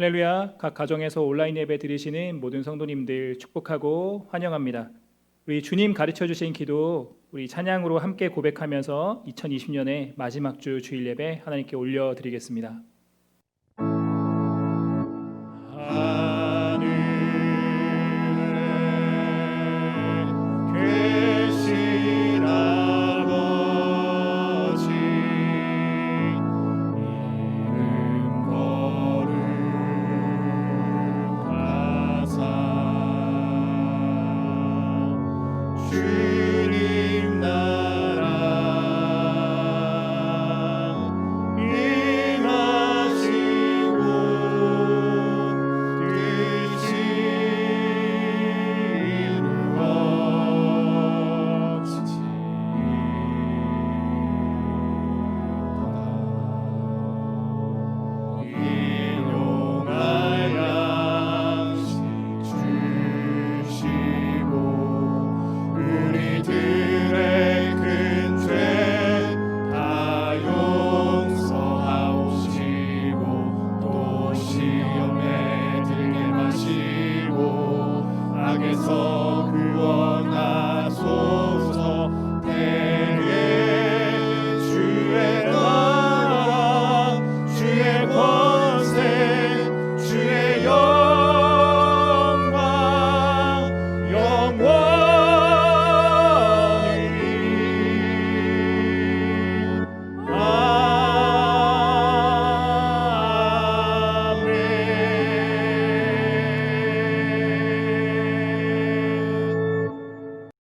할렐루야. 각 가정에서 온라인 예배 드리시는 모든 성도님들 축복하고 환영합니다. 우리 주님 가르쳐 주신 기도 우리 찬양으로 함께 고백하면서 2020년의 마지막 주 주일 예배 하나님께 올려 드리겠습니다.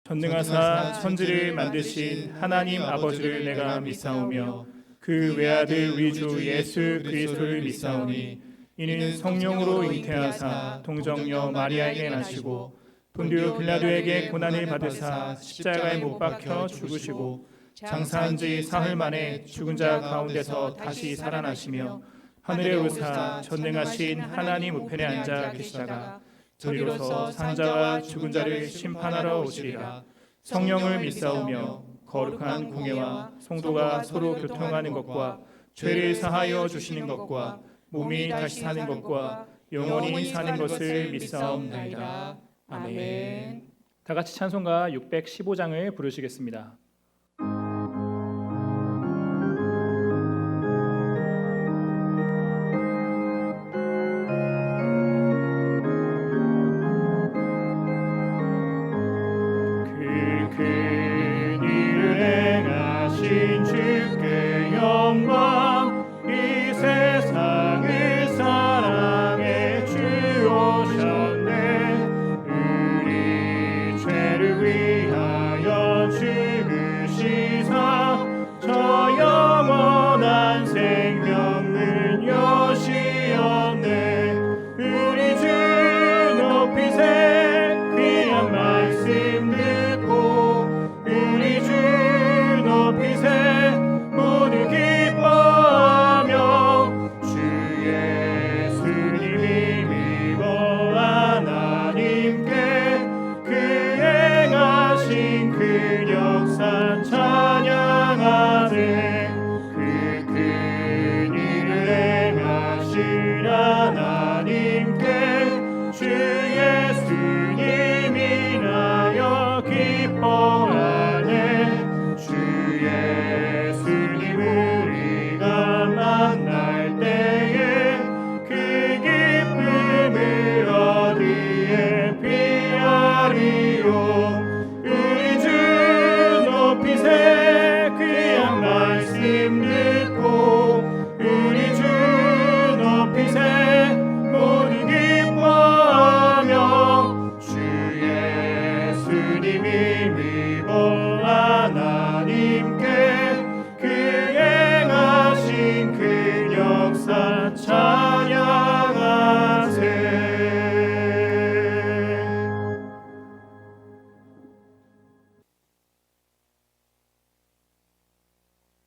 전능하사 천지를 만드신 하나님 아버지를 내가 믿사오며 그 외아들 우리 주 예수 그리스도를 믿사오니 이는 성령으로 잉태하사 동정녀 마리아에게 나시고 본디오 빌라도에게 고난을 받으사 십자가에 못 박혀 죽으시고 장사한 지 사흘 만에 죽은 자 가운데서 다시 살아나시며 하늘에 오르사 전능하신 하나님 우편에 앉아 계시다가 저리로서 산자와 죽은 자를 심판하러 오시리라. 성령을 믿사오며 거룩한 공예와 성도가 서로 교통하는 것과 죄를 사하여 주시는 것과 몸이 다시 사는 것과 영원히 사는 것을 믿사옵나이다. 아멘. 다 같이 찬송가 615장을 부르시겠습니다.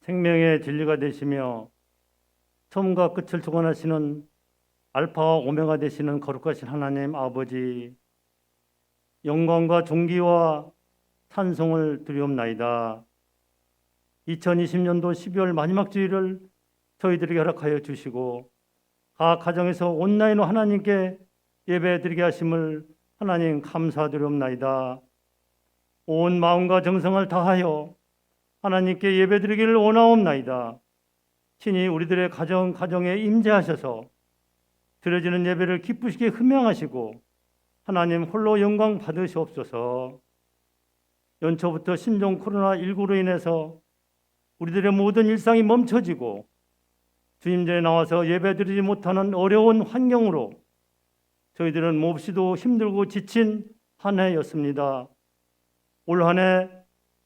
생명의 진리가 되시며 처음과 끝을 주관하시는 알파와 오메가 되시는 거룩하신 하나님 아버지, 영광과 존귀와 찬송을 드리옵나이다. 2020년도 12월 마지막 주일을 저희들에게 허락하여 주시고 각 가정에서 온라인으로 하나님께 예배드리게 하심을 하나님 감사드리옵나이다. 온 마음과 정성을 다하여 하나님께 예배드리기를 원하옵나이다. 친히 우리들의 가정에 임재하셔서 드려지는 예배를 기쁘시게 흠양하시고 하나님 홀로 영광 받으시옵소서. 연초부터 신종 코로나19로 인해서 우리들의 모든 일상이 멈춰지고 주님 전에 나와서 예배드리지 못하는 어려운 환경으로 저희들은 몹시도 힘들고 지친 한 해였습니다. 올 한 해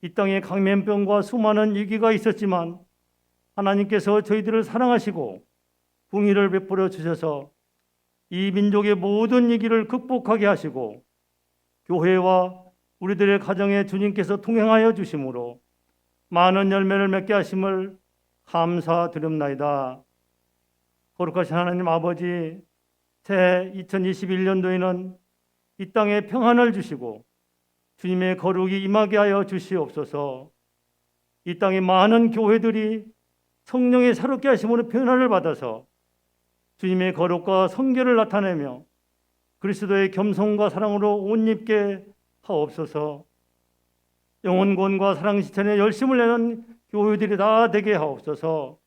이 땅에 감염병과 수많은 위기가 있었지만 하나님께서 저희들을 사랑하시고 긍휼을 베풀어 주셔서 이 민족의 모든 위기를 극복하게 하시고 교회와 우리들의 가정에 주님께서 통행하여 주심으로 많은 열매를 맺게 하심을 감사드립나이다. 거룩하신 하나님 아버지, 새해 2021년도에는 이 땅에 평안을 주시고 주님의 거룩이 임하게 하여 주시옵소서. 이 땅의 많은 교회들이 성령의 새롭게 하심으로 변화를 받아서 주님의 거룩과 성결을 나타내며 그리스도의 겸손과 사랑으로 옷 입게 하옵소서. 영혼권과 사랑 실천에 열심을 내는 교회들이 다 되게 하옵소서.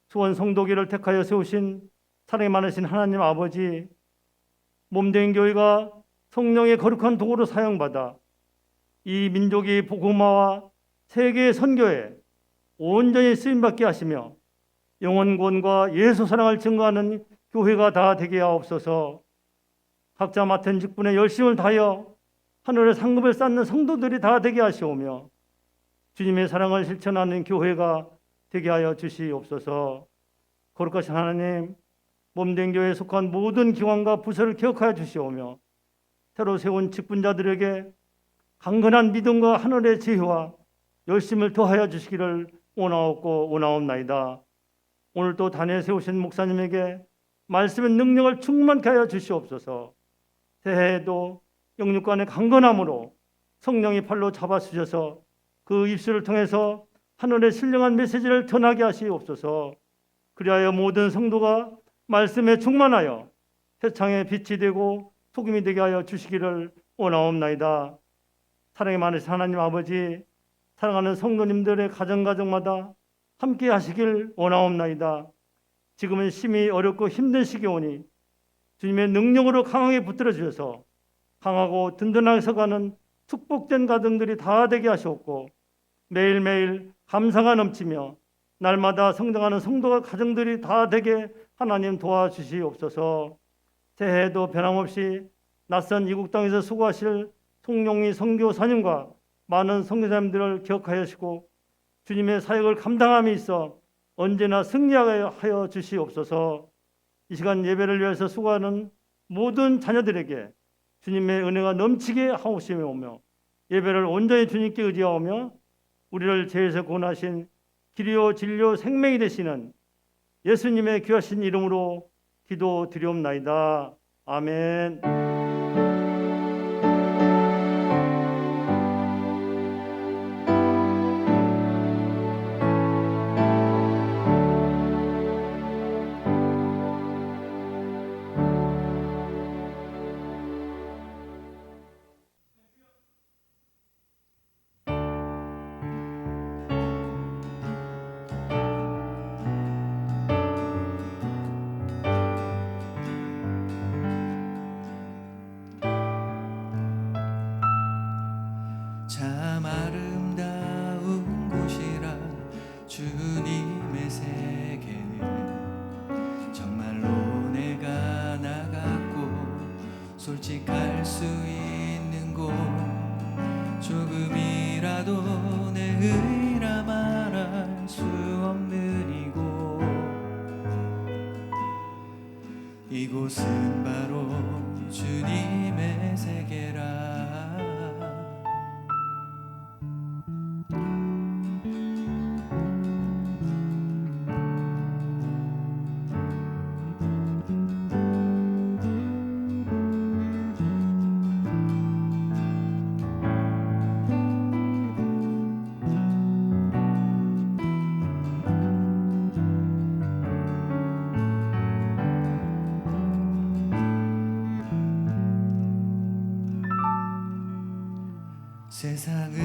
수원 성도교를 택하여 세우신 사랑이 많으신 하나님 아버지, 몸된 교회가 성령의 거룩한 도구로 사용받아 이 민족의 복음화와 세계의 선교에 온전히 쓰임받게 하시며 영혼권과 예수 사랑을 증거하는 교회가 다 되게 하옵소서. 각자 맡은 직분에 열심을 다하여 하늘의 상급을 쌓는 성도들이 다 되게 하시오며 주님의 사랑을 실천하는 교회가 되게 하여 주시옵소서. 거룩하신 하나님, 몸된 교회에 속한 모든 기관과 부서를 기억하여 주시오며 새로 세운 직분자들에게 강건한 믿음과 하늘의 지혜와 열심을 더하여 주시기를 원하옵고 원하옵나이다. 오늘 또 단에 세우신 목사님에게 말씀의 능력을 충만케 하여 주시옵소서. 새해에도 영육간의 강건함으로 성령이 팔로 잡아주셔서 그 입술을 통해서 하늘의 신령한 메시지를 전하게 하시옵소서. 그리하여 모든 성도가 말씀에 충만하여 세상에 빛이 되고 소금이 되게 하여 주시기를 원하옵나이다. 사랑이 많으신 하나님 아버지, 사랑하는 성도님들의 가정마다 함께 하시길 원하옵나이다. 지금은 심히 어렵고 힘든 시기오니 주님의 능력으로 강하게 붙들어 주셔서 강하고 든든하게 서가는 축복된 가정들이 다 되게 하시옵고 매일매일 감사가 넘치며 날마다 성장하는 성도가 가정들이 다 되게 하나님 도와주시옵소서. 새해에도 변함없이 낯선 이국 땅에서 수고하실 송룡이 선교사님과 많은 선교사님들을 기억하여 주시고 주님의 사역을 감당함에 있어 언제나 승리하게 하여 주시옵소서. 이 시간 예배를 위해서 수고하는 모든 자녀들에게 주님의 은혜가 넘치게 하옵시며 예배를 온전히 주님께 의지하오며 우리를 죄에서 구원하신 길이요 진리요 생명이 되시는 예수님의 귀하신 이름으로 기도드리옵나이다. 아멘. 참 아름다운 곳이라 주님의 세계는 정말로 내가 나갔고 솔직할 수 있는 곳 조금이라도 내 의라 말할 수 없는 이곳은 바로 주님의 세계라. 세상은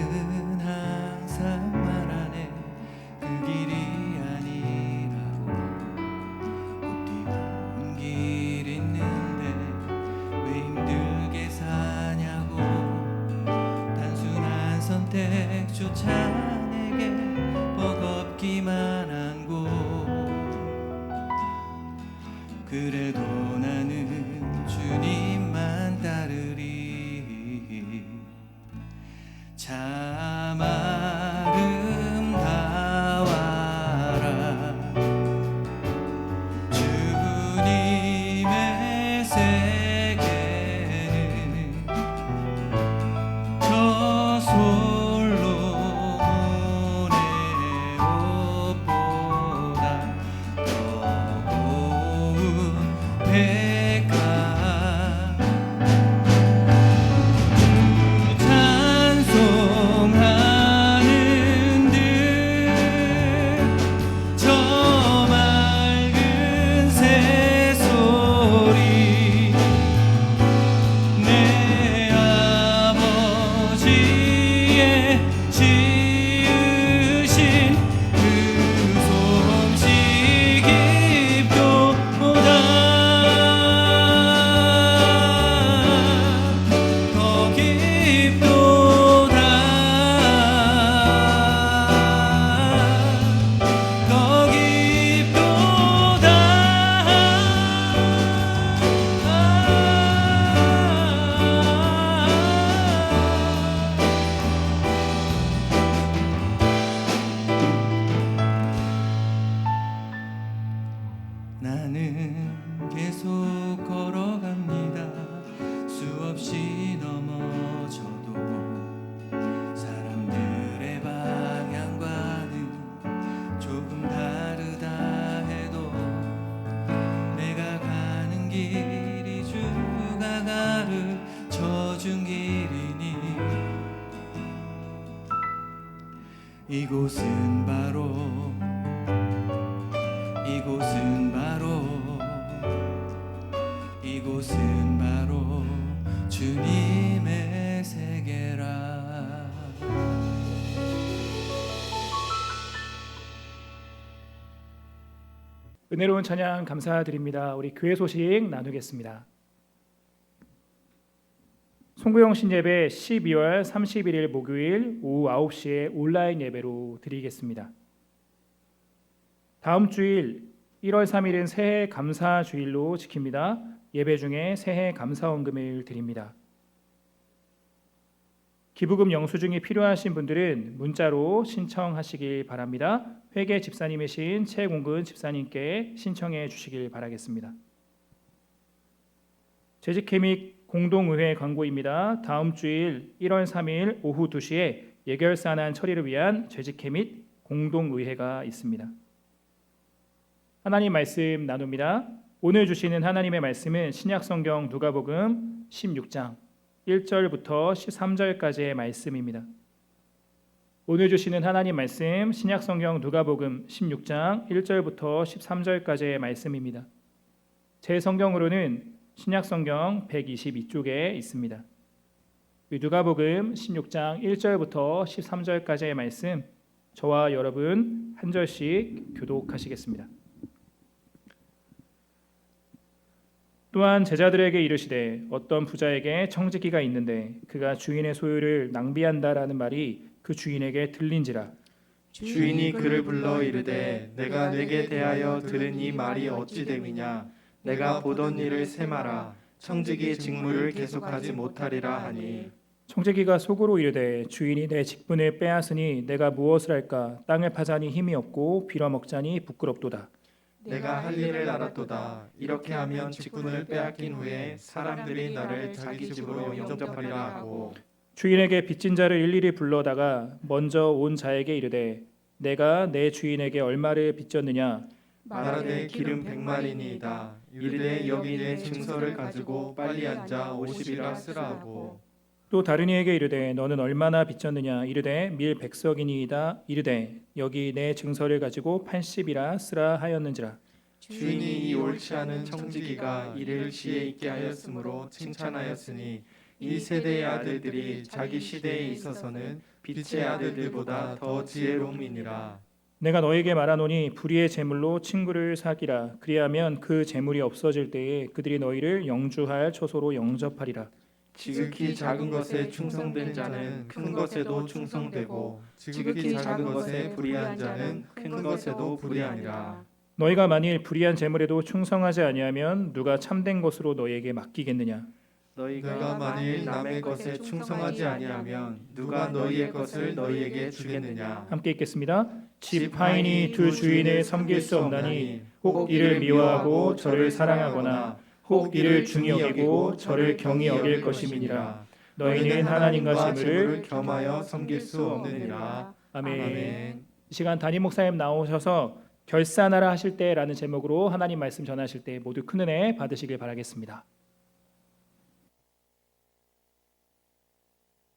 항상 말하네 그 길이 아니라고. 곱디 온 길 있는데 왜 힘들게 사냐고. 단순한 선택조차 내게 버겁기만 한 곳. 그래도 나는 주님만 따르리. 참 아름다워라 주님의 세계는 저 솔로몬의 옷보다 더 고운 백합. 찬송하는 듯 저 맑은 새소리 내 아버지의 지으신 그 솜씨 깊도보다 더 깊도다. 더 깊도다. 나는 계속 걸어갑니다. 수없이 넘어져도 사람들의 방향과는 조금 다르다 해도 내가 가는 길이 주가 가르쳐준 길이니 이곳은 바로 주님의 세계라. 은혜로운 찬양 감사드립니다. 우리 교회 소식 나누겠습니다. 송구영 신예배 12월 31일 목요일 오후 9시에 온라인 예배로 드리겠습니다. 다음 주일 1월 3일은 새해 감사 주일로 지킵니다. 예배 중에 새해 감사원금을 드립니다. 기부금 영수증이 필요하신 분들은 문자로 신청하시길 바랍니다. 회계 집사님이신 최공근 집사님께 신청해 주시길 바라겠습니다. 재직회 및 공동의회 광고입니다. 다음 주일 1월 3일 오후 2시에 예결산안 처리를 위한 재직회 및 공동의회가 있습니다. 하나님 말씀 나눕니다. 오늘 주시는 하나님의 말씀은 신약성경 누가복음 16장 1절부터 13절까지의 말씀입니다. 오늘 주시는 하나님 말씀 신약성경 누가복음 16장 1절부터 13절까지의 말씀입니다. 제 성경으로는 신약성경 122쪽에 있습니다. 누가복음 16장 1절부터 13절까지의 말씀 저와 여러분 한 절씩 교독하시겠습니다. 또한 제자들에게 이르시되 어떤 부자에게 청지기가 있는데 그가 주인의 소유를 낭비한다라는 말이 그 주인에게 들린지라. 주인이 그를 불러 이르되 내가 네게 대하여 들은 이 말이 어찌 됨이냐. 내가 보던 일을 세마라. 청지기 직무를 계속하지 못하리라 하니. 청지기가 속으로 이르되 주인이 내 직분을 빼앗으니 내가 무엇을 할까. 땅을 파자니 힘이 없고 빌어먹자니 부끄럽도다. 내가 할 일을 알았도다. 이렇게 하면 직분을 빼앗긴 후에 사람들이 나를 자기 집으로 영접하리라 하고. 주인에게 빚진 자를 일일이 불러다가 먼저 온 자에게 이르되 내가 내 주인에게 얼마를 빚졌느냐. 말하되 기름 100마리니이다. 이르되 여기 내 증서를 가지고 빨리 앉아 50이라 쓰라 하고. 또 다른 이에게 이르되 너는 얼마나 빚졌느냐. 이르되 밀 100석이니이다. 이르되 여기 내 증서를 가지고 80이라 쓰라 하였는지라. 주인이 이 옳지 않은 청지기가 일을 시에 있게 하였으므로 칭찬하였으니 이 세대의 아들들이 자기 시대에 있어서는 빛의 아들들보다 더 지혜로움이니라. 내가 너에게 말하노니 불의의 재물로 친구를 사귀라. 그리하면 그 재물이 없어질 때에 그들이 너희를 영주할 처소로 영접하리라. 지극히 작은 것에 충성된 자는 큰 것에도 충성되고 지극히 작은 것에 불의한 자는 큰 것에도 불의하니라. 너희가 만일 불의한 재물에도 충성하지 아니하면 누가 참된 것으로 너희에게 맡기겠느냐? 너희가 만일 남의 것에 충성하지 아니하면 누가 너희의 것을 너희에게 주겠느냐. 함께 읽겠습니다. 지파인이 두 주인을 섬길 수 없나니 혹 이를 미워하고 저를 사랑하거나 혹 이를 중히 여기고 저를 경히 여길 것임이니라. 너희는 하나님과 재물을 겸하여 섬길 수 없느니라. 아멘. 아멘. 이 시간 담임 목사님 나오셔서 결산하라 하실 때라는 제목으로 하나님 말씀 전하실 때 모두 큰 은혜 받으시길 바라겠습니다.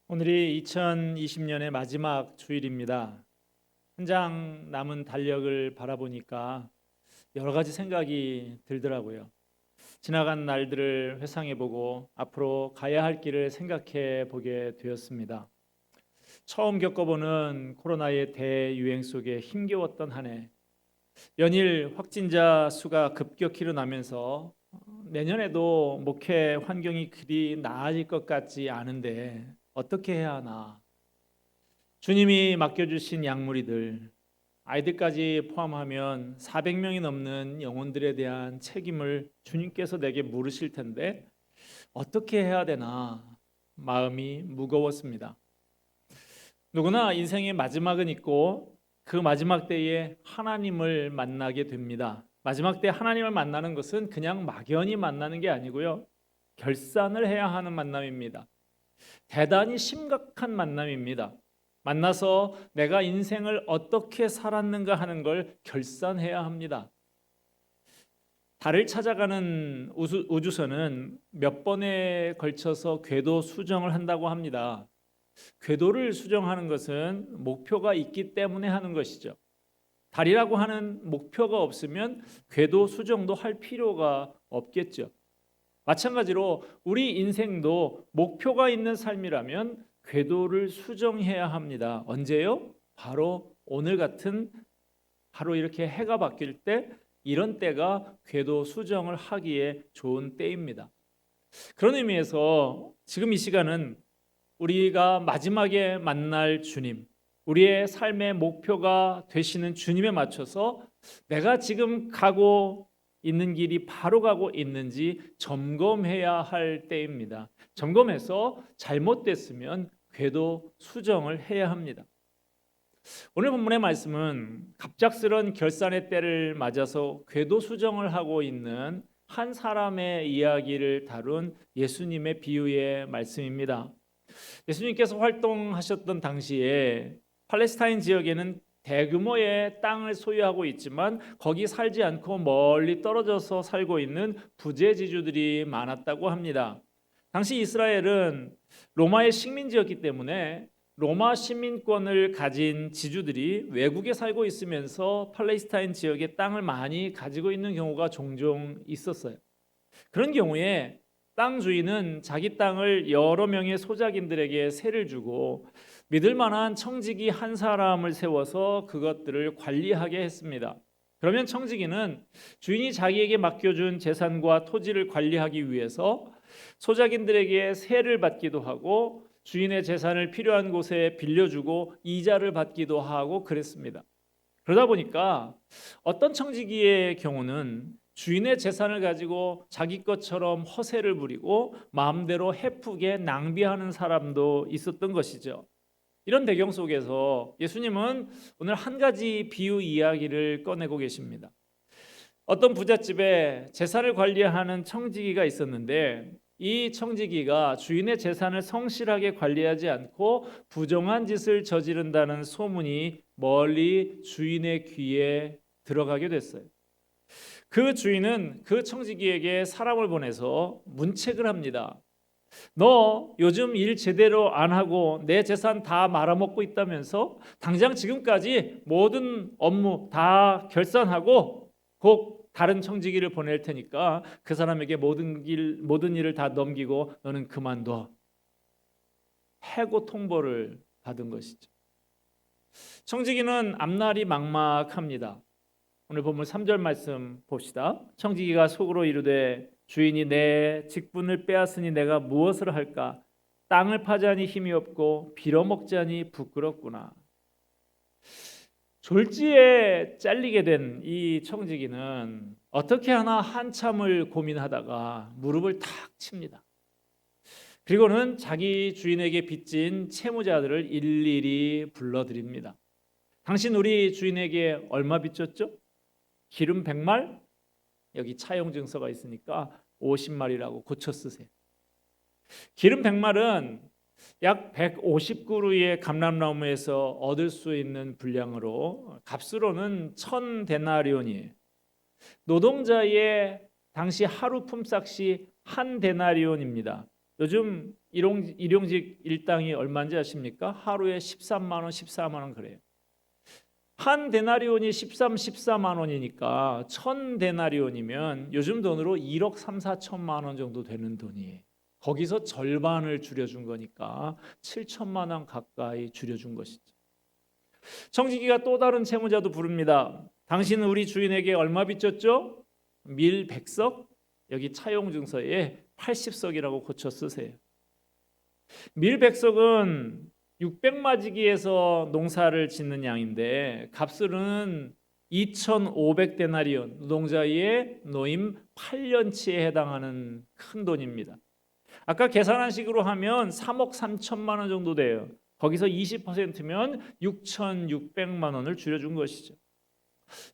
오늘이 2020년의 마지막 주일입니다. 한 장 남은 달력을 바라보니까 여러 가지 생각이 들더라고요. 지나간 날들을 회상해보고 앞으로 가야 할 길을 생각해 보게 되었습니다. 처음 겪어보는 코로나의 대유행 속에 힘겨웠던 한 해, 연일 확진자 수가 급격히 일어나면서 내년에도 목회 환경이 그리 나아질 것 같지 않은데 어떻게 해야 하나. 주님이 맡겨주신 양무리들, 아이들까지 포함하면 400명이 넘는 영혼들에 대한 책임을 주님께서 내게 물으실 텐데 어떻게 해야 되나 마음이 무거웠습니다. 누구나 인생의 마지막은 있고 그 마지막 때에 하나님을 만나게 됩니다. 마지막 때 하나님을 만나는 것은 그냥 막연히 만나는 게 아니고요. 결산을 해야 하는 만남입니다. 대단히 심각한 만남입니다. 만나서 내가 인생을 어떻게 살았는가 하는 걸 결산해야 합니다. 달을 찾아가는 우주선은 몇 번에 걸쳐서 궤도 수정을 한다고 합니다. 궤도를 수정하는 것은 목표가 있기 때문에 하는 것이죠. 달이라고 하는 목표가 없으면 궤도 수정도 할 필요가 없겠죠. 마찬가지로 우리 인생도 목표가 있는 삶이라면 궤도를 수정해야 합니다. 언제요? 바로 오늘 같은 바로 이렇게 해가 바뀔 때, 이런 때가 궤도 수정을 하기에 좋은 때입니다. 그런 의미에서 지금 이 시간은 우리가 마지막에 만날 주님, 우리의 삶의 목표가 되시는 주님에 맞춰서 내가 지금 가고 있는 길이 바로 가고 있는지 점검해야 할 때입니다. 점검해서 잘못됐으면 궤도 수정을 해야 합니다. 오늘 본문의 말씀은 갑작스런 결산의 때를 맞아서 궤도 수정을 하고 있는 한 사람의 이야기를 다룬 예수님의 비유의 말씀입니다. 예수님께서 활동하셨던 당시에 팔레스타인 지역에는 대규모의 땅을 소유하고 있지만 거기 살지 않고 멀리 떨어져서 살고 있는 부재지주들이 많았다고 합니다. 당시 이스라엘은 로마의 식민지였기 때문에 로마 시민권을 가진 지주들이 외국에 살고 있으면서 팔레스타인 지역의 땅을 많이 가지고 있는 경우가 종종 있었어요. 그런 경우에 땅 주인은 자기 땅을 여러 명의 소작인들에게 세를 주고 믿을 만한 청지기 한 사람을 세워서 그것들을 관리하게 했습니다. 그러면 청지기는 주인이 자기에게 맡겨준 재산과 토지를 관리하기 위해서 소작인들에게 세를 받기도 하고 주인의 재산을 필요한 곳에 빌려주고 이자를 받기도 하고 그랬습니다. 그러다 보니까 어떤 청지기의 경우는 주인의 재산을 가지고 자기 것처럼 허세를 부리고 마음대로 헤프게 낭비하는 사람도 있었던 것이죠. 이런 배경 속에서 예수님은 오늘 한 가지 비유 이야기를 꺼내고 계십니다. 어떤 부잣집에 재산을 관리하는 청지기가 있었는데 이 청지기가 주인의 재산을 성실하게 관리하지 않고 부정한 짓을 저지른다는 소문이 멀리 주인의 귀에 들어가게 됐어요. 그 주인은 그 청지기에게 사람을 보내서 문책을 합니다. 너 요즘 일 제대로 안 하고 내 재산 다 말아먹고 있다면서 당장 지금까지 모든 업무 다 결산하고 곧 다른 청지기를 보낼 테니까 그 사람에게 모든 일을 다 넘기고 너는 그만둬. 해고 통보를 받은 것이죠. 청지기는 앞날이 막막합니다. 오늘 본문 3절 말씀 봅시다. 청지기가 속으로 이르되 주인이 내 직분을 빼앗으니 내가 무엇을 할까? 땅을 파자니 힘이 없고 빌어먹자니 부끄럽구나. 졸지에 잘리게 된 이 청지기는 어떻게 하나 한참을 고민하다가 무릎을 탁 칩니다. 그리고는 자기 주인에게 빚진 채무자들을 일일이 불러드립니다. 당신 우리 주인에게 얼마 빚졌죠? 기름 100말? 여기 차용 증서가 있으니까 50말이라고 고쳐 쓰세요. 기름 100말은 약 150그루의 감람나무에서 얻을 수 있는 분량으로 값으로는 1000데나리온이에요. 노동자의 당시 하루 품삯이 1데나리온입니다. 요즘 일용직 일당이 얼마인지 아십니까? 하루에 13만 원, 14만 원 그래요. 1데나리온이 14만 원이니까 1000데나리온이면 요즘 돈으로 1억 3, 4천만 원 정도 되는 돈이에요. 거기서 절반을 줄여준 거니까 7천만 원 가까이 줄여준 것이죠. 청지기가 또 다른 채무자도 부릅니다. 당신은 우리 주인에게 얼마 빚졌죠? 밀 100석? 여기 차용 증서에 80석이라고 고쳐 쓰세요. 밀 100석은 600마지기에서 농사를 짓는 양인데 값은 2,500데나리온, 노동자의 노임 8년치에 해당하는 큰 돈입니다. 아까 계산한 식으로 하면 3억 3천만 원 정도 돼요. 거기서 20%면 6,600만 원을 줄여준 것이죠.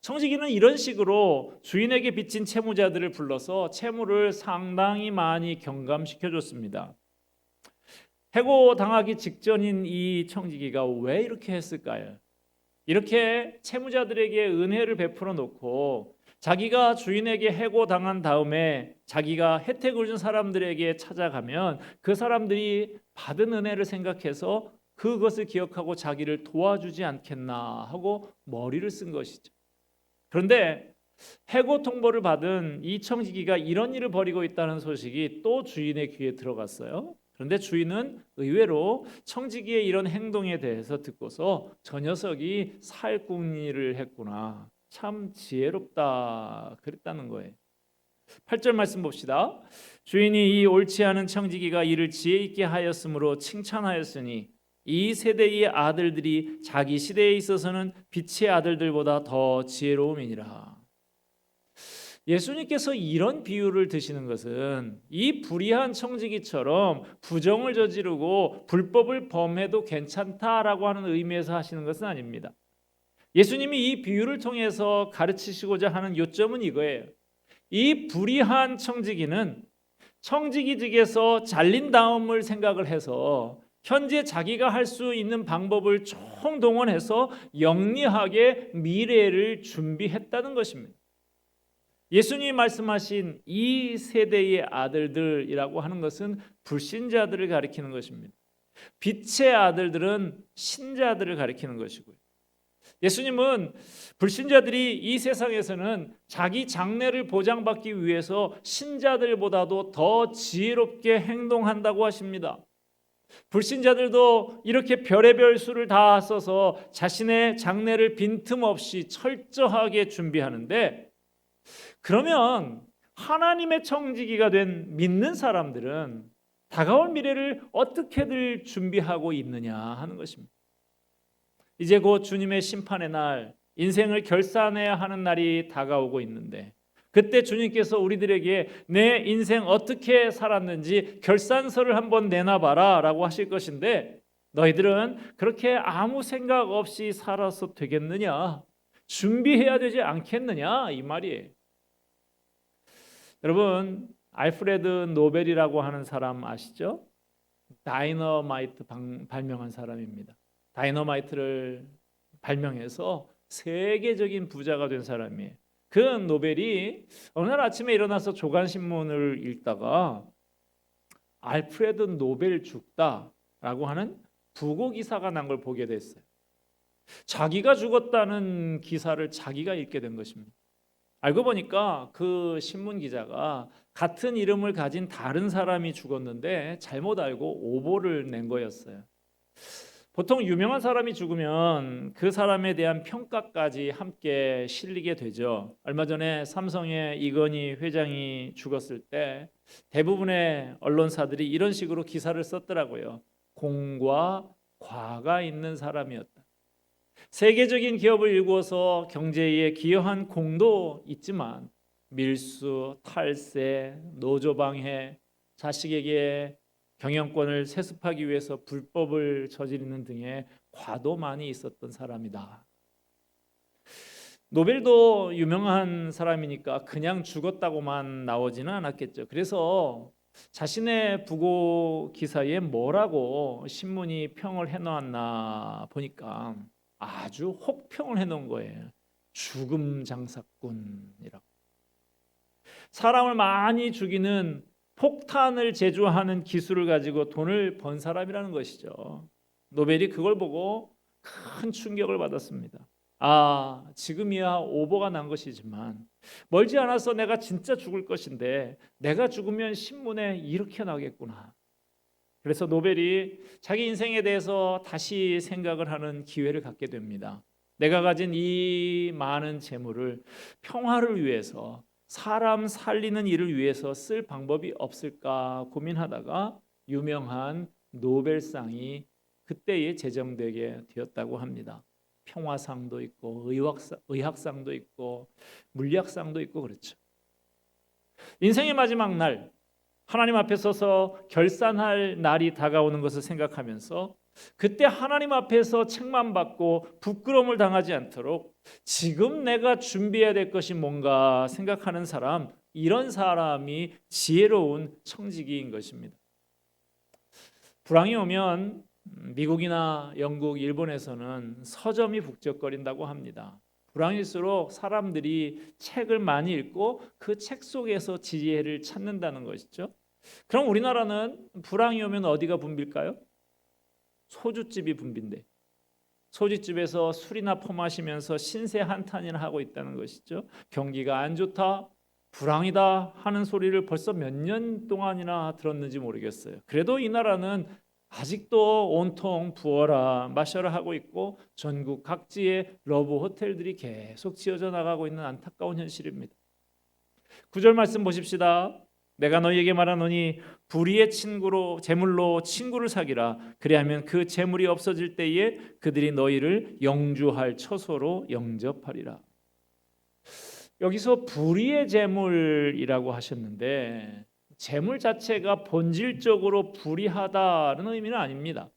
청지기는 이런 식으로 주인에게 빚진 채무자들을 불러서 채무를 상당히 많이 경감시켜줬습니다. 해고당하기 직전인 이 청지기가 왜 이렇게 했을까요? 이렇게 채무자들에게 은혜를 베풀어 놓고 자기가 주인에게 해고당한 다음에 자기가 혜택을 준 사람들에게 찾아가면 그 사람들이 받은 은혜를 생각해서 그것을 기억하고 자기를 도와주지 않겠나 하고 머리를 쓴 것이죠. 그런데 해고 통보를 받은 이 청지기가 이런 일을 벌이고 있다는 소식이 또 주인의 귀에 들어갔어요. 그런데 주인은 의외로 청지기의 이런 행동에 대해서 듣고서 저 녀석이 살궁리를 했구나, 참 지혜롭다 그랬다는 거예요. 8절 말씀 봅시다. 주인이 이 옳지 않은 청지기가 이를 지혜 있게 하였으므로 칭찬하였으니 이 세대의 아들들이 자기 시대에 있어서는 빛의 아들들보다 더 지혜로움이니라. 예수님께서 이런 비유를 드시는 것은 이 불의한 청지기처럼 부정을 저지르고 불법을 범해도 괜찮다라고 하는 의미에서 하시는 것은 아닙니다. 예수님이 이 비유를 통해서 가르치시고자 하는 요점은 이거예요. 이 불의한 청지기는 청지기직에서 잘린 다음을 생각을 해서 현재 자기가 할 수 있는 방법을 총동원해서 영리하게 미래를 준비했다는 것입니다. 예수님이 말씀하신 이 세대의 아들들이라고 하는 것은 불신자들을 가리키는 것입니다. 빛의 아들들은 신자들을 가리키는 것이고요. 예수님은 불신자들이 이 세상에서는 자기 장래를 보장받기 위해서 신자들보다도 더 지혜롭게 행동한다고 하십니다. 불신자들도 이렇게 별의별 수를 다 써서 자신의 장래를 빈틈없이 철저하게 준비하는데, 그러면 하나님의 청지기가 된 믿는 사람들은 다가올 미래를 어떻게들 준비하고 있느냐 하는 것입니다. 이제 곧 주님의 심판의 날, 인생을 결산해야 하는 날이 다가오고 있는데, 그때 주님께서 우리들에게 내 인생 어떻게 살았는지 결산서를 한번 내놔봐라 라고 하실 것인데, 너희들은 그렇게 아무 생각 없이 살아서 되겠느냐? 준비해야 되지 않겠느냐? 이 말이에요. 여러분, 알프레드 노벨이라고 하는 사람 아시죠? 다이너마이트 발명한 사람입니다. 다이너마이트를 발명해서 세계적인 부자가 된 사람이에요. 그 노벨이 어느 날 아침에 일어나서 조간신문을 읽다가 알프레드 노벨 죽다라고 하는 부고 기사가 난 걸 보게 됐어요. 자기가 죽었다는 기사를 자기가 읽게 된 것입니다. 알고 보니까 그 신문 기자가 같은 이름을 가진 다른 사람이 죽었는데 잘못 알고 오보를 낸 거였어요. 보통 유명한 사람이 죽으면 그 사람에 대한 평가까지 함께 실리게 되죠. 얼마 전에 삼성의 이건희 회장이 죽었을 때 대부분의 언론사들이 이런 식으로 기사를 썼더라고요. 공과 과가 있는 사람이었다. 세계적인 기업을 일구어서 경제에 기여한 공도 있지만 밀수, 탈세, 노조 방해, 자식에게 경영권을 세습하기 위해서 불법을 저지르는 등의 과도 많이 있었던 사람이다. 노벨도 유명한 사람이니까 그냥 죽었다고만 나오지는 않았겠죠. 그래서 자신의 부고 기사에 뭐라고 신문이 평을 해놓았나 보니까 아주 혹평을 해놓은 거예요. 죽음 장사꾼이라고. 사람을 많이 죽이는 폭탄을 제조하는 기술을 가지고 돈을 번 사람이라는 것이죠. 노벨이 그걸 보고 큰 충격을 받았습니다. 아, 지금이야 오보가 난 것이지만 멀지 않아서 내가 진짜 죽을 것인데 내가 죽으면 신문에 이렇게 나겠구나. 그래서 노벨이 자기 인생에 대해서 다시 생각을 하는 기회를 갖게 됩니다. 내가 가진 이 많은 재물을 평화를 위해서, 사람 살리는 일을 위해서 쓸 방법이 없을까 고민하다가 유명한 노벨상이 그때에 제정되게 되었다고 합니다. 평화상도 있고 의학상도 있고 물리학상도 있고 그렇죠. 인생의 마지막 날, 하나님 앞에 서서 결산할 날이 다가오는 것을 생각하면서 그때 하나님 앞에서 책만 받고 부끄러움을 당하지 않도록 지금 내가 준비해야 될 것이 뭔가 생각하는 사람, 이런 사람이 지혜로운 청지기인 것입니다. 불황이 오면 미국이나 영국, 일본에서는 서점이 북적거린다고 합니다. 불황일수록 사람들이 책을 많이 읽고 그 책 속에서 지혜를 찾는다는 것이죠. 그럼 우리나라는 불황이 오면 어디가 붐빌까요? 소주집이 붐빈대. 소주집에서 술이나 퍼마시면서 신세 한탄이나 하고 있다는 것이죠. 경기가 안 좋다, 불황이다 하는 소리를 벌써 몇 년 동안이나 들었는지 모르겠어요. 그래도 이 나라는 아직도 온통 부어라 마셔라 하고 있고 전국 각지에 러브 호텔들이 계속 지어져 나가고 있는 안타까운 현실입니다. 9절 말씀 보십시다. 내가 너희에게 말하노니 불의의 친구로 재물로 친구를 사귀라. 그리하면 그 재물이 없어질 때에 그들이 너희를 영주할 처소로 영접하리라. 여기서 불의의 재물이라고 하셨는데 재물 자체가 본질적으로 불의하다는 의미는 아닙니다.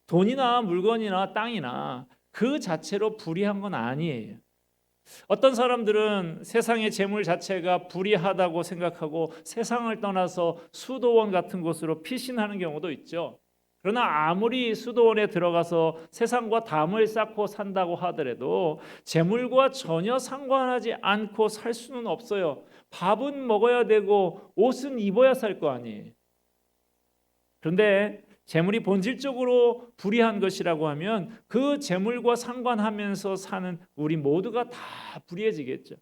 돈이나 물건이나 땅이나 그 자체로 불의한 건 아니에요. 어떤 사람들은 세상의 재물 자체가 불의하다고 생각하고 세상을 떠나서 수도원 같은 곳으로 피신하는 경우도 있죠. 그러나 아무리 수도원에 들어가서 세상과 담을 쌓고 산다고 하더라도 재물과 전혀 상관하지 않고 살 수는 없어요. 밥은 먹어야 되고 옷은 입어야 살 거 아니에요. 그런데 재물이 본질적으로 불의한 것이라고 하면 그 재물과 상관하면서 사는 우리 모두가 다 불의해지겠죠.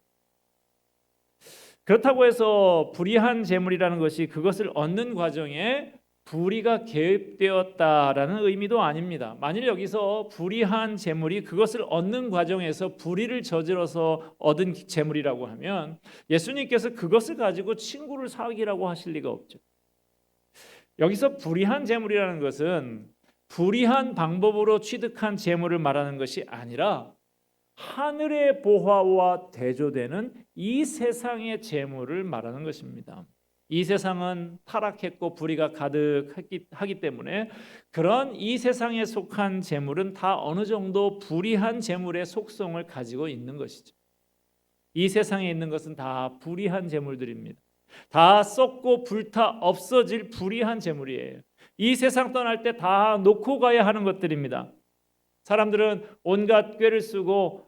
그렇다고 해서 불의한 재물이라는 것이 그것을 얻는 과정에 불의가 개입되었다라는 의미도 아닙니다. 만일 여기서 불의한 재물이 그것을 얻는 과정에서 불의를 저질러서 얻은 재물이라고 하면 예수님께서 그것을 가지고 친구를 사귀라고 하실 리가 없죠. 여기서 불의한 재물이라는 것은 불의한 방법으로 취득한 재물을 말하는 것이 아니라 하늘의 보화와 대조되는 이 세상의 재물을 말하는 것입니다. 이 세상은 타락했고 불의가 가득하기 때문에 그런 이 세상에 속한 재물은 다 어느 정도 불의한 재물의 속성을 가지고 있는 것이죠. 이 세상에 있는 것은 다 불의한 재물들입니다. 다 썩고 불타 없어질 불의한 재물이에요. 이 세상 떠날 때 다 놓고 가야 하는 것들입니다. 사람들은 온갖 꾀를 쓰고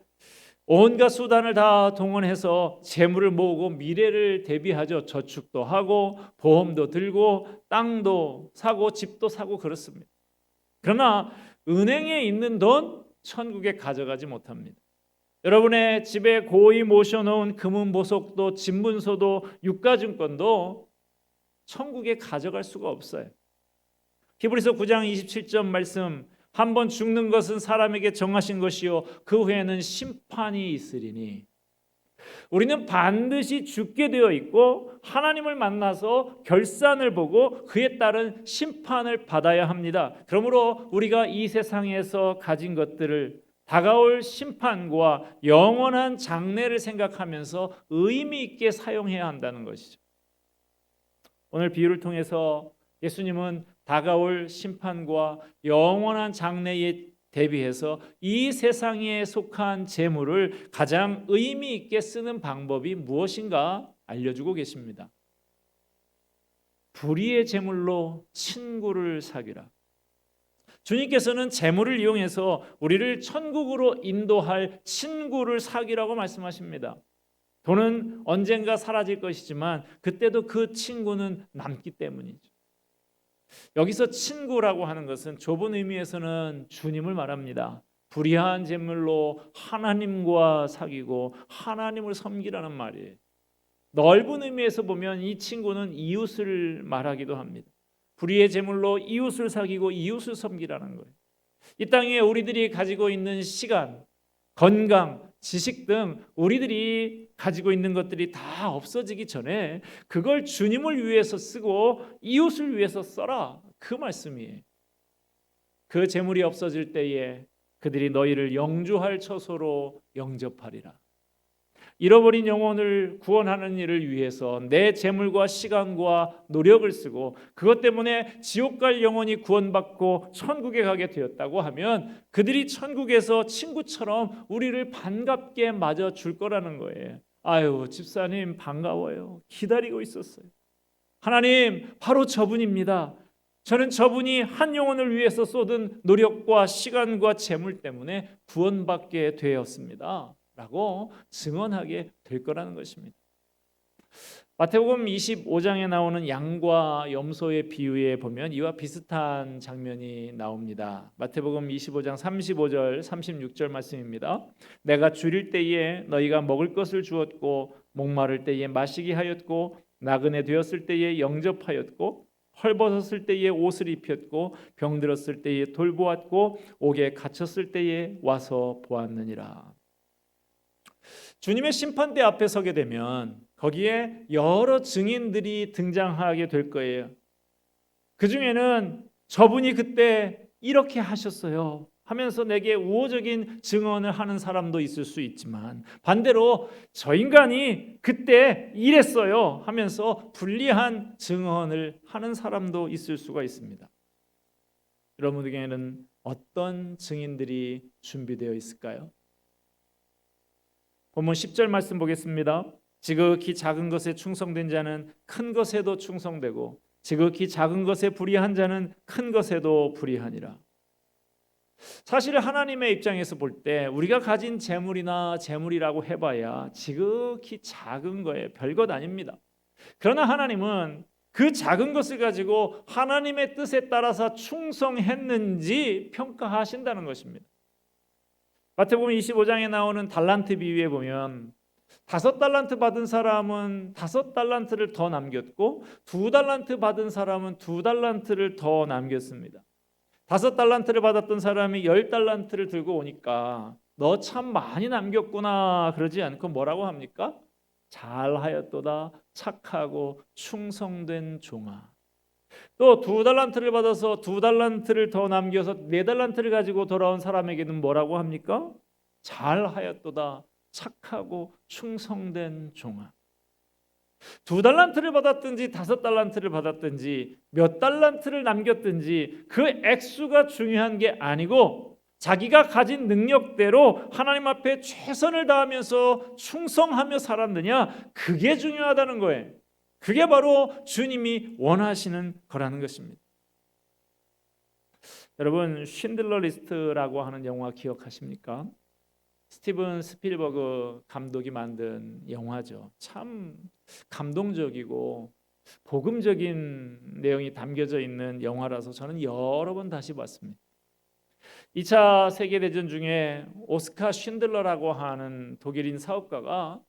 온갖 수단을 다 동원해서 재물을 모으고 미래를 대비하죠. 저축도 하고 보험도 들고 땅도 사고 집도 사고 그렇습니다. 그러나 은행에 있는 돈 천국에 가져가지 못합니다. 여러분의 집에 고이 모셔놓은 금은 보석도 진문서도 유가증권도 천국에 가져갈 수가 없어요. 히브리서 9장 27절 말씀, 한 번 죽는 것은 사람에게 정하신 것이요 그 후에는 심판이 있으리니, 우리는 반드시 죽게 되어 있고 하나님을 만나서 결산을 보고 그에 따른 심판을 받아야 합니다. 그러므로 우리가 이 세상에서 가진 것들을 다가올 심판과 영원한 장래를 생각하면서 의미 있게 사용해야 한다는 것이죠. 오늘 비유를 통해서 예수님은 다가올 심판과 영원한 장래에 대비해서 이 세상에 속한 재물을 가장 의미 있게 쓰는 방법이 무엇인가 알려주고 계십니다. 불의의 재물로 친구를 사귀라. 주님께서는 재물을 이용해서 우리를 천국으로 인도할 친구를 사귀라고 말씀하십니다. 돈은 언젠가 사라질 것이지만 그때도 그 친구는 남기 때문이죠. 여기서 친구라고 하는 것은 좁은 의미에서는 주님을 말합니다. 불의한 재물로 하나님과 사귀고 하나님을 섬기라는 말이에요. 넓은 의미에서 보면 이 친구는 이웃을 말하기도 합니다. 불의의 재물로 이웃을 사귀고 이웃을 섬기라는 거예요. 이 땅에 우리들이 가지고 있는 시간, 건강, 지식 등 우리들이 가지고 있는 것들이 다 없어지기 전에 그걸 주님을 위해서 쓰고 이웃을 위해서 써라, 그 말씀이에요. 그 재물이 없어질 때에 그들이 너희를 영주할 처소로 영접하리라. 잃어버린 영혼을 구원하는 일을 위해서 내 재물과 시간과 노력을 쓰고 그것 때문에 지옥 갈 영혼이 구원받고 천국에 가게 되었다고 하면 그들이 천국에서 친구처럼 우리를 반갑게 맞아줄 거라는 거예요. 아유, 집사님 반가워요. 기다리고 있었어요. 하나님, 바로 저분입니다. 저는 저분이 한 영혼을 위해서 쏟은 노력과 시간과 재물 때문에 구원받게 되었습니다 라고 증언하게 될 거라는 것입니다. 마태복음 25장에 나오는 양과 염소의 비유에 보면 이와 비슷한 장면이 나옵니다. 마태복음 25장 35절 36절 말씀입니다. 내가 줄일 때에 너희가 먹을 것을 주었고 목마를 때에 마시게 하였고 나그네 되었을 때에 영접하였고 헐벗었을 때에 옷을 입혔고 병들었을 때에 돌보았고 옥에 갇혔을 때에 와서 보았느니라. 주님의 심판대 앞에 서게 되면 거기에 여러 증인들이 등장하게 될 거예요. 그 중에는 저분이 그때 이렇게 하셨어요 하면서 내게 우호적인 증언을 하는 사람도 있을 수 있지만, 반대로 저 인간이 그때 이랬어요 하면서 불리한 증언을 하는 사람도 있을 수가 있습니다. 여러분에게는 어떤 증인들이 준비되어 있을까요? 본문 10절 말씀 보겠습니다. 지극히 작은 것에 충성된 자는 큰 것에도 충성되고 지극히 작은 것에 불의한 자는 큰 것에도 불의하니라. 사실 하나님의 입장에서 볼 때 우리가 가진 재물이나 재물이라고 해봐야 지극히 작은 거예요. 별것 아닙니다. 그러나 하나님은 그 작은 것을 가지고 하나님의 뜻에 따라서 충성했는지 평가하신다는 것입니다. 마태복음 25장에 나오는 달란트 비유에 보면 5달란트 받은 사람은 5달란트를 더 남겼고 2달란트 받은 사람은 2달란트를 더 남겼습니다. 5달란트를 받았던 사람이 10달란트를 들고 오니까 너 참 많이 남겼구나 그러지 않고 뭐라고 합니까? 잘하였도다 착하고 충성된 종아. 또 2달란트를 받아서 2달란트를 더 남겨서 4달란트를 가지고 돌아온 사람에게는 뭐라고 합니까? 잘하였도다 착하고 충성된 종아. 2달란트를 받았든지 5달란트를 받았든지 몇 달란트를 남겼든지 그 액수가 중요한 게 아니고 자기가 가진 능력대로 하나님 앞에 최선을 다하면서 충성하며 살았느냐, 그게 중요하다는 거예요. 그게 바로 주님이 원하시는 거라는 것입니다. 여러분, 쉰들러 리스트라고 하는 영화 기억하십니까? 스티븐 스필버그 감독이 만든 영화죠. 참 감동적이고 복음적인 내용이 담겨져 있는 영화라서 저는 여러 번 다시 봤습니다. 2차 세계대전 중에 오스카 쉰들러라고 하는 독일인 사업가가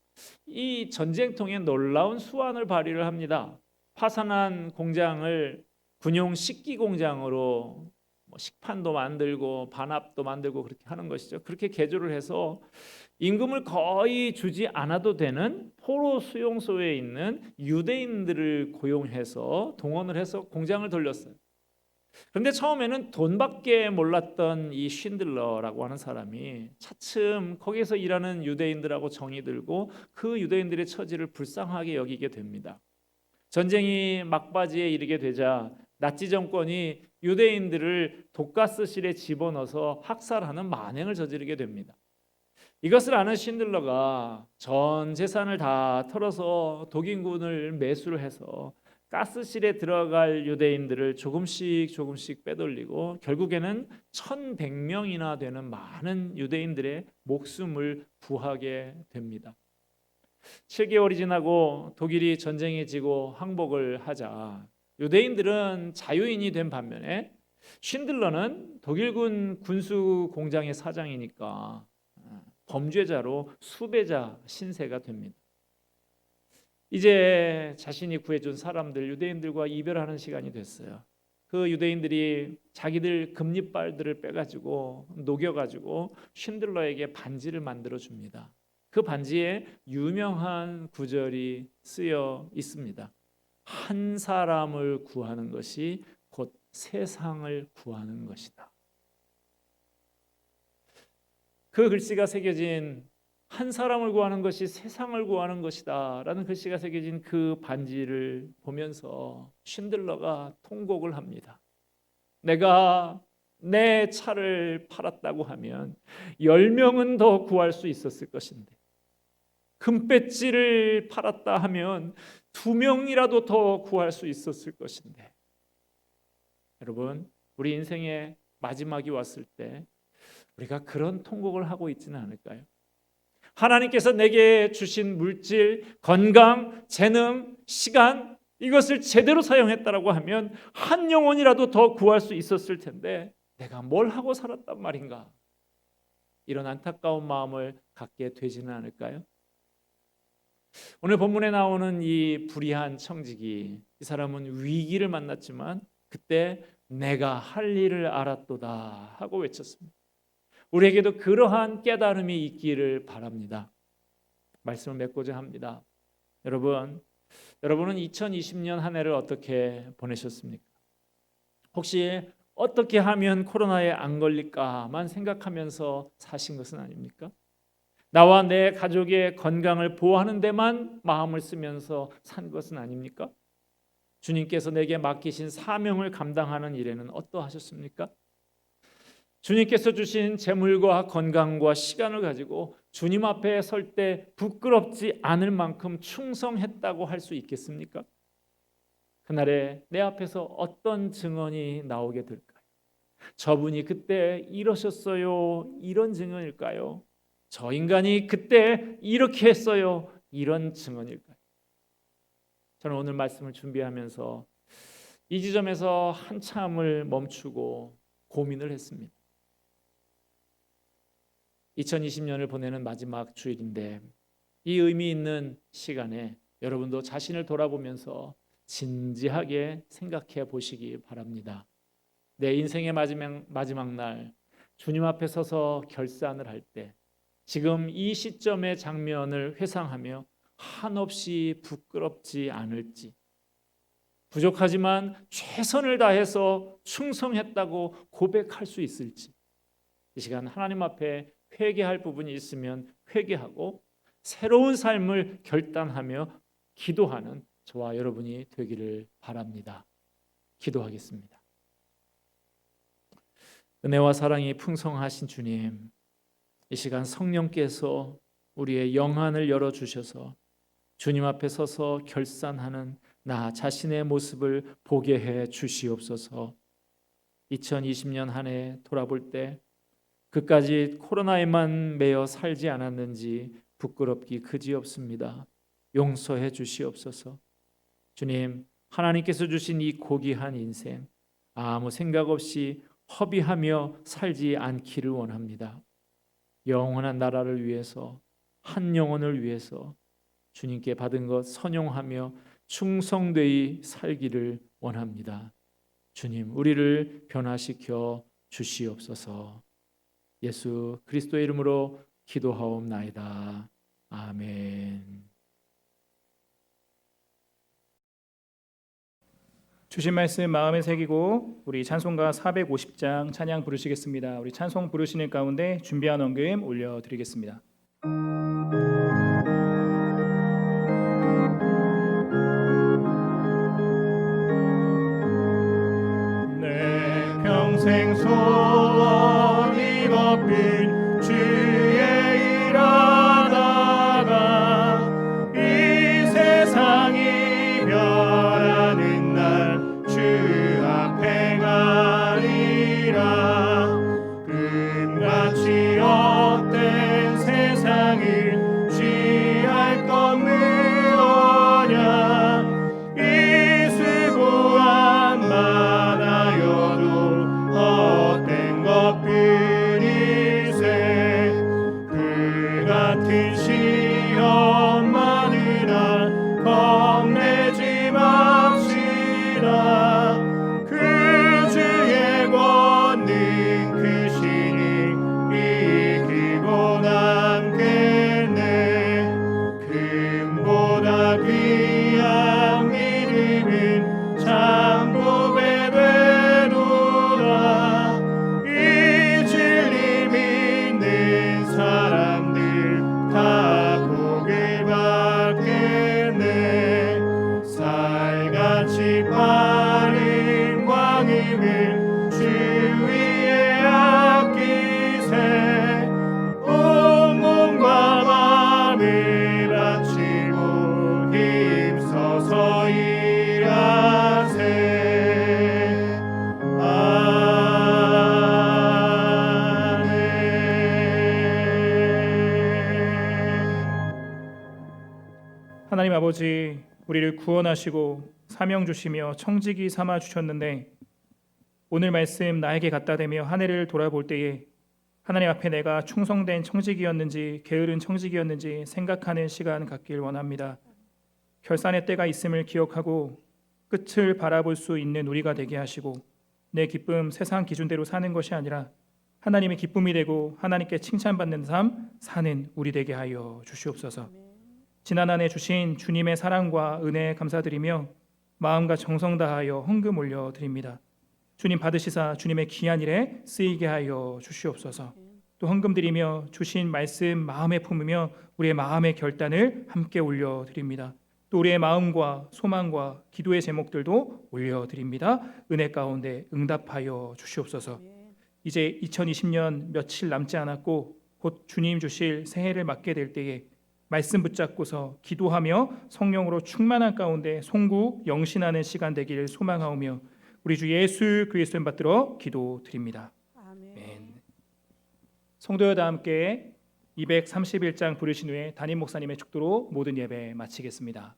이 전쟁통에 놀라운 수완을 발휘를 합니다. 파산한 공장을 군용 식기 공장으로 식판도 만들고 반합도 만들고 그렇게 하는 것이죠. 그렇게 개조를 해서 임금을 거의 주지 않아도 되는 포로 수용소에 있는 유대인들을 고용해서 동원을 해서 공장을 돌렸어요. 그런데 처음에는 돈밖에 몰랐던 이 쉰들러라고 하는 사람이 차츰 거기서 일하는 유대인들하고 정이 들고 그 유대인들의 처지를 불쌍하게 여기게 됩니다. 전쟁이 막바지에 이르게 되자 나치 정권이 유대인들을 독가스실에 집어넣어서 학살하는 만행을 저지르게 됩니다. 이것을 아는 쉰들러가 전 재산을 다 털어서 독일군을 매수를 해서 가스실에 들어갈 유대인들을 조금씩 빼돌리고 결국에는 1100명이나 되는 많은 유대인들의 목숨을 구하게 됩니다. 7개월이 지나고 독일이 전쟁에 지고 항복을 하자 유대인들은 자유인이 된 반면에 쉰들러는 독일군 군수 공장의 사장이니까 범죄자로 수배자 신세가 됩니다. 이제 자신이 구해준 사람들 유대인들과 이별하는 시간이 됐어요. 그 유대인들이 자기들 금리빨들을 빼가지고 녹여가지고 쉰들러에게 반지를 만들어 줍니다. 그 반지에 유명한 구절이 쓰여 있습니다. 한 사람을 구하는 것이 곧 세상을 구하는 것이다. 그 글씨가 새겨진 한 사람을 구하는 것이 세상을 구하는 것이다 라는 글씨가 새겨진 그 반지를 보면서 쉰들러가 통곡을 합니다. 내가 내 차를 팔았다고 하면 10명은 더 구할 수 있었을 것인데 금배지를 팔았다 하면 2명이라도 더 구할 수 있었을 것인데 여러분 우리 인생의 마지막이 왔을 때 우리가 그런 통곡을 하고 있지는 않을까요? 하나님께서 내게 주신 물질, 건강, 재능, 시간 이것을 제대로 사용했다라고 하면 한 영혼이라도 더 구할 수 있었을 텐데 내가 뭘 하고 살았단 말인가? 이런 안타까운 마음을 갖게 되지는 않을까요? 오늘 본문에 나오는 이 불의한 청지기 이 사람은 위기를 만났지만 그때 내가 할 일을 알았도다 하고 외쳤습니다. 우리에게도 그러한 깨달음이 있기를 바랍니다. 말씀을 맺고자 합니다. 여러분은 2020년 한 해를 어떻게 보내셨습니까? 혹시 어떻게 하면 코로나에 안 걸릴까만 생각하면서 사신 것은 아닙니까? 나와 내 가족의 건강을 보호하는 데만 마음을 쓰면서 산 것은 아닙니까? 주님께서 내게 맡기신 사명을 감당하는 일에는 어떠하셨습니까? 주님께서 주신 재물과 건강과 시간을 가지고 주님 앞에 설 때 부끄럽지 않을 만큼 충성했다고 할 수 있겠습니까? 그날에 내 앞에서 어떤 증언이 나오게 될까요? 저분이 그때 이러셨어요. 이런 증언일까요? 저 인간이 그때 이렇게 했어요. 이런 증언일까요? 저는 오늘 말씀을 준비하면서 이 지점에서 한참을 멈추고 고민을 했습니다. 2020년을 보내는 마지막 주일인데 이 의미 있는 시간에 여러분도 자신을 돌아보면서 진지하게 생각해 보시기 바랍니다. 내 인생의 마지막 날 주님 앞에 서서 결산을 할 때 지금 이 시점의 장면을 회상하며 한없이 부끄럽지 않을지 부족하지만 최선을 다해서 충성했다고 고백할 수 있을지 이 시간 하나님 앞에 회개할 부분이 있으면 회개하고 새로운 삶을 결단하며 기도하는 저와 여러분이 되기를 바랍니다. 기도하겠습니다. 은혜와 사랑이 풍성하신 주님, 이 시간 성령께서 우리의 영안을 열어주셔서 주님 앞에 서서 결산하는 나 자신의 모습을 보게 해 주시옵소서. 2020년 한 해 돌아볼 때 그까지 코로나에만 매여 살지 않았는지 부끄럽기 그지없습니다. 용서해 주시옵소서. 주님, 하나님께서 주신 이 고귀한 인생 아무 생각 없이 허비하며 살지 않기를 원합니다. 영원한 나라를 위해서, 한 영혼을 위해서 주님께 받은 것 선용하며 충성되이 살기를 원합니다. 주님, 우리를 변화시켜 주시옵소서. 예수 그리스도의 이름으로 기도하옵나이다. 아멘. 주신 말씀 마음에 새기고 우리 찬송가 450장 찬양 부르시겠습니다. 우리 찬송 부르시는 가운데 준비한 헌금 올려드리겠습니다. 내 평생 소원 이것뿐 주의 일하다가 이 세상이 변하는 날 주 앞에 가리라. 금같이 헛된 세상을 취할 것 무엇냐. 이 수고한 많아여도 헛된 것뿐이세. 그 같은 시험 많으나 겁내지 맙시다. 그 주의 권능 크시니 이기고 남겠네. 금보다 귀한 믿음은 참 보배되도다. 이 진리 믿는 사람들 다 복을 받겠네. 쌀같이 빠른 광음을 주 위에 아끼세. 온 몸과 마음을 바치고 힘써서 일하세. 아멘. 하나님 아버지, 우리를 구원하시고 사명 주시며 청지기 삼아 주셨는데 오늘 말씀 나에게 갖다 대며 한 해를 돌아볼 때에 하나님 앞에 내가 충성된 청지기였는지 게으른 청지기였는지 생각하는 시간 갖길 원합니다. 결산의 때가 있음을 기억하고 끝을 바라볼 수 있는 우리가 되게 하시고 내 기쁨 세상 기준대로 사는 것이 아니라 하나님의 기쁨이 되고 하나님께 칭찬받는 삶 사는 우리 되게 하여 주시옵소서. 지난 한 해 주신 주님의 사랑과 은혜에 감사드리며 마음과 정성 다하여 헌금 올려드립니다. 주님 받으시사 주님의 귀한 일에 쓰이게 하여 주시옵소서. 또 헌금 드리며 주신 말씀 마음에 품으며 우리의 마음의 결단을 함께 올려드립니다. 또 우리의 마음과 소망과 기도의 제목들도 올려드립니다. 은혜 가운데 응답하여 주시옵소서. 이제 2020년 며칠 남지 않았고 곧 주님 주실 새해를 맞게 될 때에 말씀 붙잡고서 기도하며 성령으로 충만한 가운데 송구 영신하는 시간 되기를 소망하오며 우리 주 예수 그리스도를 받들어 기도드립니다. 아멘. 성도여 다 함께 231장 부르신 후에 담임 목사님의 축도로 모든 예배 마치겠습니다.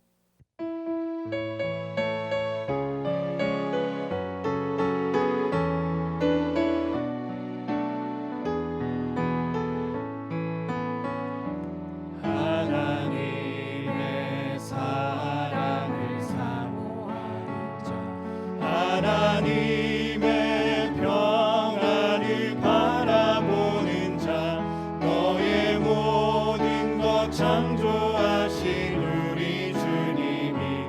하나님의 사랑을 사모하는 자, 하나님의 평안을 바라보는 자, 너의 모든 것 창조하신 우리 주님이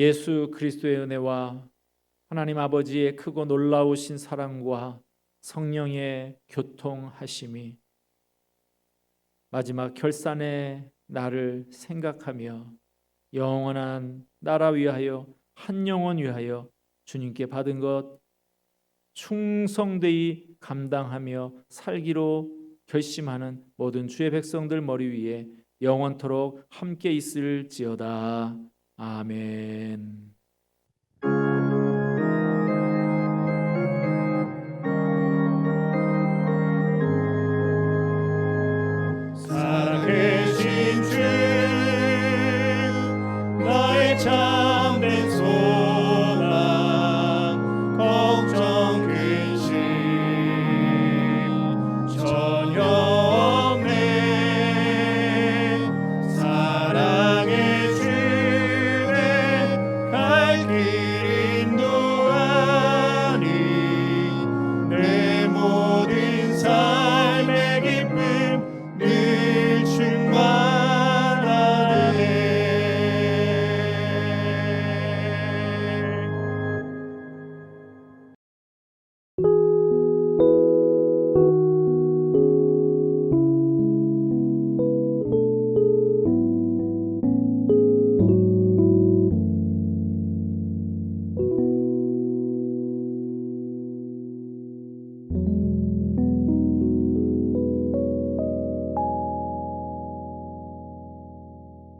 예수 그리스도의 은혜와 하나님 아버지의 크고 놀라우신 사랑과 성령의 교통하심이 마지막 결산의 날을 생각하며 영원한 나라 위하여 한 영혼 위하여 주님께 받은 것 충성되이 감당하며 살기로 결심하는 모든 주의 백성들 머리 위에 영원토록 함께 있을지어다. 아멘.